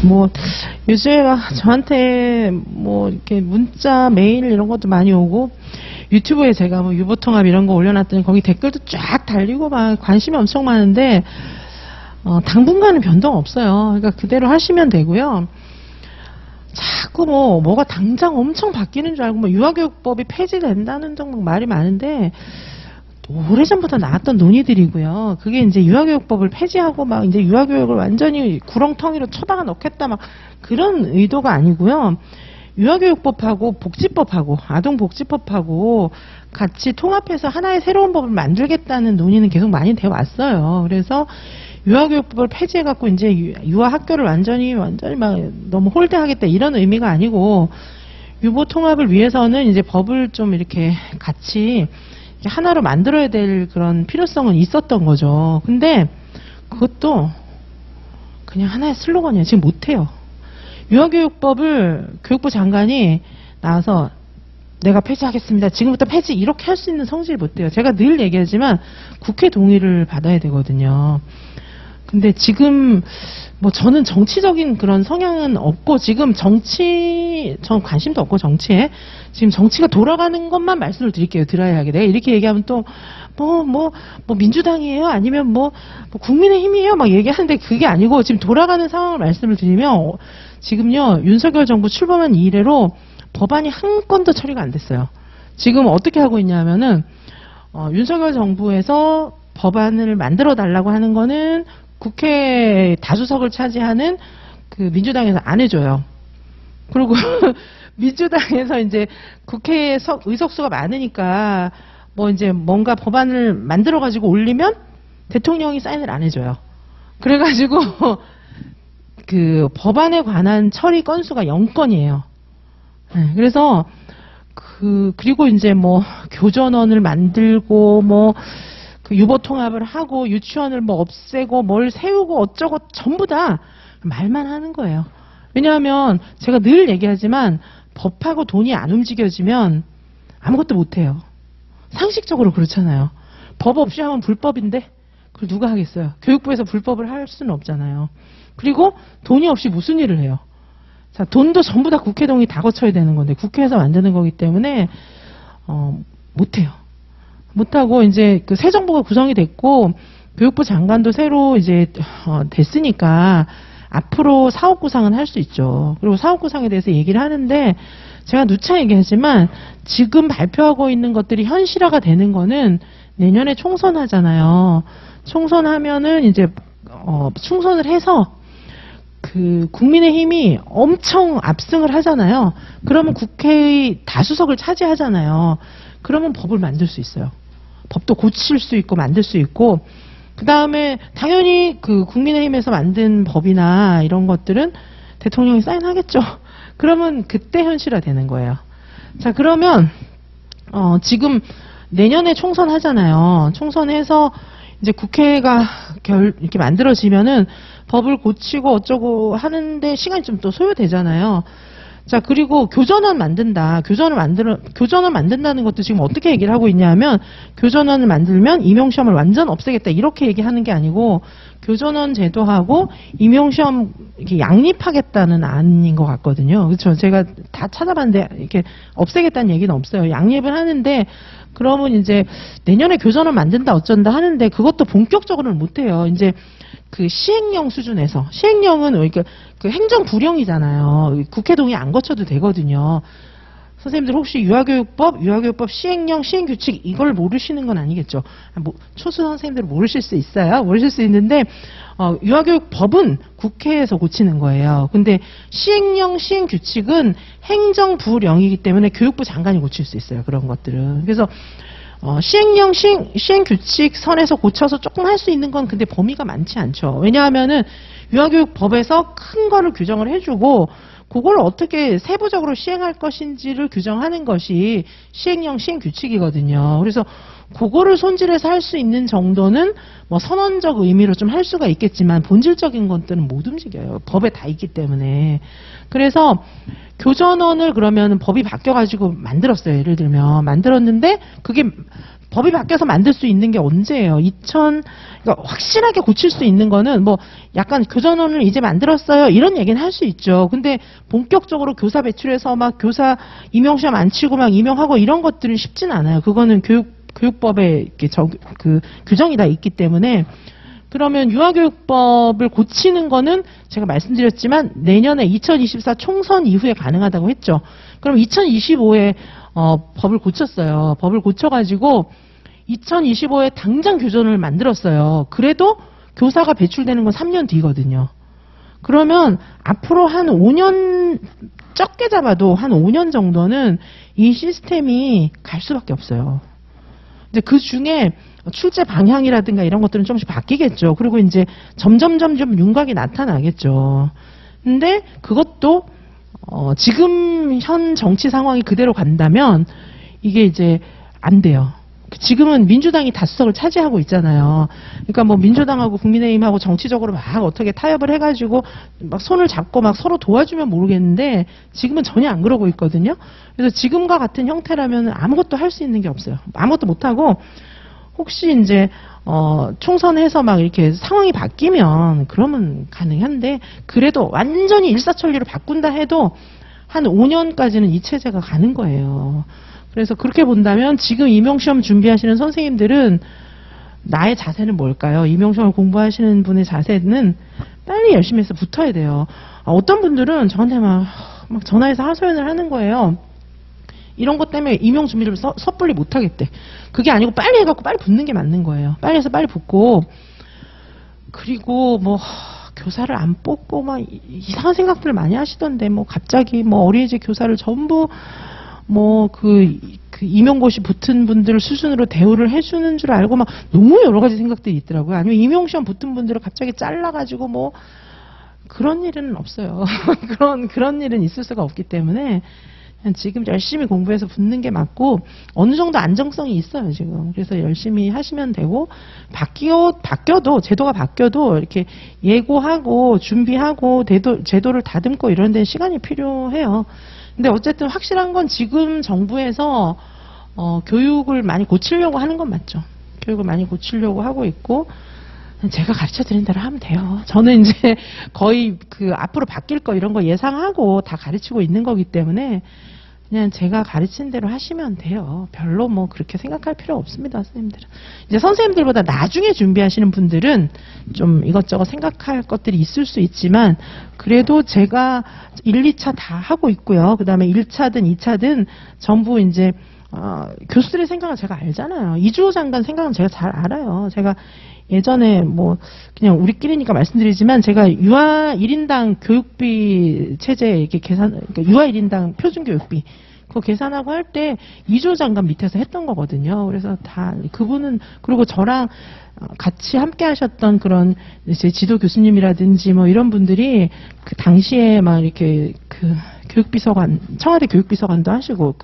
뭐 요즘에 막 저한테 뭐 이렇게 문자, 메일 이런 것도 많이 오고 유튜브에 제가 뭐 유보통합 이런 거 올려놨더니 거기 댓글도 쫙 달리고 막 관심이 엄청 많은데 당분간은 변동 없어요. 그러니까 그대로 하시면 되고요. 자꾸 뭐가 당장 엄청 바뀌는 줄 알고 뭐 유아교육법이 폐지된다는 등 말이 많은데 오래전부터 나왔던 논의들이고요. 그게 이제 유아교육법을 폐지하고 막 이제 유아교육을 완전히 구렁텅이로 쳐박아 넣겠다 막 그런 의도가 아니고요. 유아교육법하고 복지법하고 아동복지법하고 같이 통합해서 하나의 새로운 법을 만들겠다는 논의는 계속 많이 되어 왔어요. 그래서 유아교육법을 폐지해갖고 이제 유아학교를 완전히 막 너무 홀대하겠다 이런 의미가 아니고 유보통합을 위해서는 이제 법을 좀 이렇게 같이 하나로 만들어야 될 그런 필요성은 있었던 거죠. 근데 그것도 그냥 하나의 슬로건이에요. 지금 못해요. 유아교육법을 교육부 장관이 나와서 내가 폐지하겠습니다. 지금부터 폐지 이렇게 할 수 있는 성질을 못해요. 제가 늘 얘기하지만 국회 동의를 받아야 되거든요. 근데 지금 뭐 저는 정치적인 그런 성향은 없고 지금 전 관심도 없고 정치에 지금 정치가 돌아가는 것만 말씀을 드릴게요. 드라이하게 내가 이렇게 얘기하면 또 뭐 민주당이에요 아니면 뭐 국민의힘이에요 막 얘기하는데 그게 아니고 지금 돌아가는 상황을 말씀을 드리면 지금요 윤석열 정부 출범한 이래로 법안이 한 건도 처리가 안 됐어요. 지금 어떻게 하고 있냐면은 윤석열 정부에서 법안을 만들어 달라고 하는 거는 국회 다수석을 차지하는 그 민주당에서 안 해줘요. 그리고 민주당에서 이제 국회에 의석수가 많으니까 뭐 이제 뭔가 법안을 만들어 가지고 올리면 대통령이 사인을 안 해줘요. 그래가지고 그 법안에 관한 처리 건수가 0건이에요. 그래서 그리고 이제 뭐 교전원을 만들고 뭐 그 유보통합을 하고 유치원을 뭐 없애고 뭘 세우고 어쩌고 전부 다 말만 하는 거예요. 왜냐하면 제가 늘 얘기하지만 법하고 돈이 안 움직여지면 아무것도 못해요. 상식적으로 그렇잖아요. 법 없이 하면 불법인데 그걸 누가 하겠어요. 교육부에서 불법을 할 수는 없잖아요. 그리고 돈이 없이 무슨 일을 해요. 자, 돈도 전부 다 국회 동의 다 거쳐야 되는 건데 국회에서 만드는 거기 때문에 못해요. 못하고 이제 그 새 정부가 구성이 됐고 교육부 장관도 새로 이제 됐으니까 앞으로 사업 구상은 할 수 있죠. 그리고 사업 구상에 대해서 얘기를 하는데 제가 누차 얘기하지만 지금 발표하고 있는 것들이 현실화가 되는 거는 내년에 총선하잖아요. 총선하면은 이제 총선을 해서 그 국민의힘이 엄청 압승을 하잖아요. 그러면 국회의 다수석을 차지하잖아요. 그러면 법을 만들 수 있어요. 법도 고칠 수 있고 만들 수 있고 그 다음에 당연히 그 국민의힘에서 만든 법이나 이런 것들은 대통령이 사인하겠죠. 그러면 그때 현실화 되는 거예요. 자, 그러면 지금 내년에 총선 하잖아요. 총선해서 이제 국회가 이렇게 만들어지면은 법을 고치고 어쩌고 하는데 시간이 좀 또 소요되잖아요. 자, 그리고 교전원 만든다. 교전원 만든다는 것도 지금 어떻게 얘기를 하고 있냐면 교전원을 만들면 임용시험을 완전 없애겠다. 이렇게 얘기하는 게 아니고 교전원 제도하고 임용시험 이렇게 양립하겠다는 안인 것 같거든요. 그렇죠. 제가 다 찾아봤는데 이렇게 없애겠다는 얘기는 없어요. 양립을 하는데 그러면 이제 내년에 교전원 만든다 어쩐다 하는데 그것도 본격적으로는 못해요. 이제 그 시행령 수준에서 시행령은 그 행정 불용이잖아요. 국회 동의 안 거쳐도 되거든요. 선생님들 혹시 유아교육법 시행령, 시행규칙 이걸 모르시는 건 아니겠죠? 초수 선생님들 모르실 수 있어요. 모르실 수 있는데 유아교육법은 국회에서 고치는 거예요. 근데 시행령, 시행규칙은 행정부령이기 때문에 교육부 장관이 고칠 수 있어요. 그런 것들은. 그래서 시행령, 시행규칙 선에서 고쳐서 조금 할 수 있는 건 근데 범위가 많지 않죠. 왜냐하면은 유아교육법에서 큰 거를 규정을 해주고 그걸 어떻게 세부적으로 시행할 것인지를 규정하는 것이 시행령, 시행규칙이거든요. 그래서 그거를 손질해서 할 수 있는 정도는 뭐 선언적 의미로 좀 할 수가 있겠지만 본질적인 것들은 못 움직여요. 법에 다 있기 때문에. 그래서 교전원을 그러면 법이 바뀌어가지고 만들었어요. 예를 들면 만들었는데 그게 법이 바뀌어서 만들 수 있는 게 언제예요? 그러니까 확실하게 고칠 수 있는 거는 뭐 약간 교전원을 이제 만들었어요. 이런 얘기는 할 수 있죠. 근데 본격적으로 교사 배출해서 막 교사 임용시험 안 치고 막 임용하고 이런 것들은 쉽진 않아요. 그거는 교육법에 이렇게 규정이 다 있기 때문에. 그러면 유아교육법을 고치는 거는 제가 말씀드렸지만 내년에 2024 총선 이후에 가능하다고 했죠. 그럼 2025에 법을 고쳤어요. 법을 고쳐가지고 2025에 당장 교전을 만들었어요. 그래도 교사가 배출되는 건 3년 뒤거든요. 그러면 앞으로 한 5년, 적게 잡아도 한 5년 정도는 이 시스템이 갈 수밖에 없어요. 이제 그 중에 출제 방향이라든가 이런 것들은 조금씩 바뀌겠죠. 그리고 이제 점점 좀 윤곽이 나타나겠죠. 근데 그것도 지금 현 정치 상황이 그대로 간다면 이게 이제 안 돼요. 지금은 민주당이 다수석을 차지하고 있잖아요. 그러니까 뭐 민주당하고 국민의힘하고 정치적으로 막 어떻게 타협을 해가지고 막 손을 잡고 막 서로 도와주면 모르겠는데 지금은 전혀 안 그러고 있거든요. 그래서 지금과 같은 형태라면 아무것도 할 수 있는 게 없어요. 아무것도 못하고 혹시 이제 총선해서 막 이렇게 상황이 바뀌면 그러면 가능한데 그래도 완전히 일사천리로 바꾼다 해도 한 5년까지는 이 체제가 가는 거예요. 그래서 그렇게 본다면 지금 임용시험 준비하시는 선생님들은 나의 자세는 뭘까요? 임용시험을 공부하시는 분의 자세는 빨리 열심히 해서 붙어야 돼요. 어떤 분들은 저한테 막 전화해서 하소연을 하는 거예요. 이런 것 때문에 임용 준비를 섣불리 못하겠대. 그게 아니고 빨리 해갖고 빨리 붙는 게 맞는 거예요. 빨리 해서 빨리 붙고 그리고 뭐 교사를 안 뽑고 막 이상한 생각들을 많이 하시던데 뭐 갑자기 뭐 어린이집 교사를 전부 뭐 그 임용고시 붙은 분들 수준으로 대우를 해주는 줄 알고 막 너무 여러 가지 생각들이 있더라고요. 아니면 임용시험 붙은 분들을 갑자기 잘라가지고 뭐 그런 일은 없어요. 그런 일은 있을 수가 없기 때문에 그냥 지금 열심히 공부해서 붙는 게 맞고 어느 정도 안정성이 있어요 지금. 그래서 열심히 하시면 되고 바뀌어도 제도가 바뀌어도 이렇게 예고하고 준비하고 제도를 다듬고 이런 데는 시간이 필요해요. 근데 어쨌든 확실한 건 지금 정부에서 교육을 많이 고치려고 하는 건 맞죠. 교육을 많이 고치려고 하고 있고 제가 가르쳐 드린 대로 하면 돼요. 저는 이제 거의 앞으로 바뀔 거 이런 거 예상하고 다 가르치고 있는 거기 때문에 그냥 제가 가르친 대로 하시면 돼요. 별로 뭐 그렇게 생각할 필요 없습니다, 선생님들은. 이제 선생님들보다 나중에 준비하시는 분들은 좀 이것저것 생각할 것들이 있을 수 있지만 그래도 제가 1, 2차 다 하고 있고요. 그 다음에 1차든 2차든 전부 이제 교수들의 생각을 제가 알잖아요. 이주호 장관 생각은 제가 잘 알아요. 제가 예전에 뭐 그냥 우리끼리니까 말씀드리지만 제가 유아 1인당 교육비 체제 이렇게 그러니까 유아 1인당 표준 교육비 그거 계산하고 할 때 이주호 장관 밑에서 했던 거거든요. 그래서 다 그분은 그리고 저랑 같이 함께 하셨던 그런 이제 지도 교수님이라든지 뭐 이런 분들이 그 당시에 막 이렇게 교육비서관 청와대 교육비서관도 하시고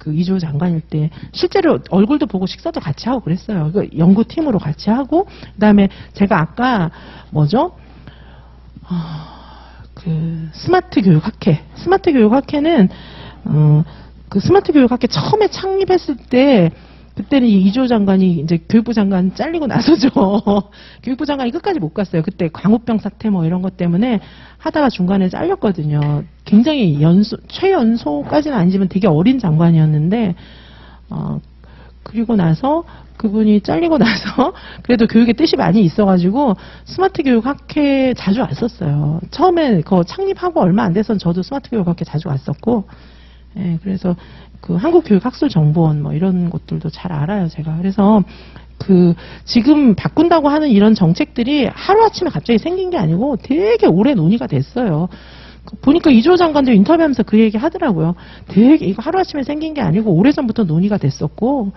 이주호 장관일 때 실제로 얼굴도 보고 식사도 같이 하고 그랬어요. 연구팀으로 같이 하고 그다음에 제가 아까 스마트 교육학회는 스마트 교육학회 처음에 창립했을 때 그때는 이주호 장관이 이제 교육부 장관 잘리고 나서죠. 교육부 장관이 끝까지 못 갔어요. 그때 광우병 사태 뭐 이런 것 때문에 하다가 중간에 잘렸거든요. 굉장히 최연소까지는 아니지만 되게 어린 장관이었는데, 그리고 나서 그분이 잘리고 나서 그래도 교육에 뜻이 많이 있어가지고 스마트 교육 학회 자주 왔었어요. 처음에 그거 창립하고 얼마 안 돼서 저도 스마트 교육 학회 자주 왔었고, 예, 그래서 한국교육학술정보원 뭐 이런 것들도 잘 알아요, 제가. 그래서 지금 바꾼다고 하는 이런 정책들이 하루아침에 갑자기 생긴 게 아니고 되게 오래 논의가 됐어요. 보니까 이주호 장관도 인터뷰하면서 그 얘기 하더라고요. 되게 이거 하루아침에 생긴 게 아니고 오래전부터 논의가 됐었고 뭐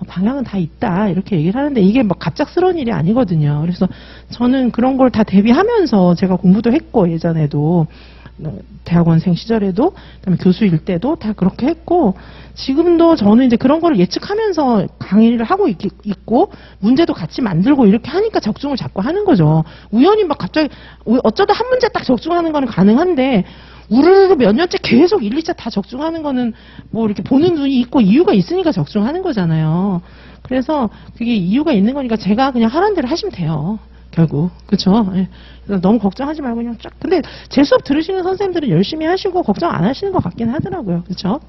방향은 다 있다 이렇게 얘기를 하는데 이게 막 갑작스러운 일이 아니거든요. 그래서 저는 그런 걸 다 대비하면서 제가 공부도 했고 예전에도 대학원생 시절에도 그다음에 교수일 때도 다 그렇게 했고 지금도 저는 이제 그런 거를 예측하면서 강의를 하고 있고 문제도 같이 만들고 이렇게 하니까 적중을 자꾸 하는 거죠. 우연히 막 갑자기 어쩌다 한 문제 딱 적중하는 거는 가능한데 우르르 몇 년째 계속 1, 2차 다 적중하는 거는 뭐 이렇게 보는 눈이 있고 이유가 있으니까 적중하는 거잖아요. 그래서 그게 이유가 있는 거니까 제가 그냥 하라는 대로 하시면 돼요. 결국. 그쵸? 예. 그래서 너무 걱정하지 말고 그냥 쫙. 근데 제 수업 들으시는 선생님들은 열심히 하시고 걱정 안 하시는 것 같긴 하더라고요. 그쵸?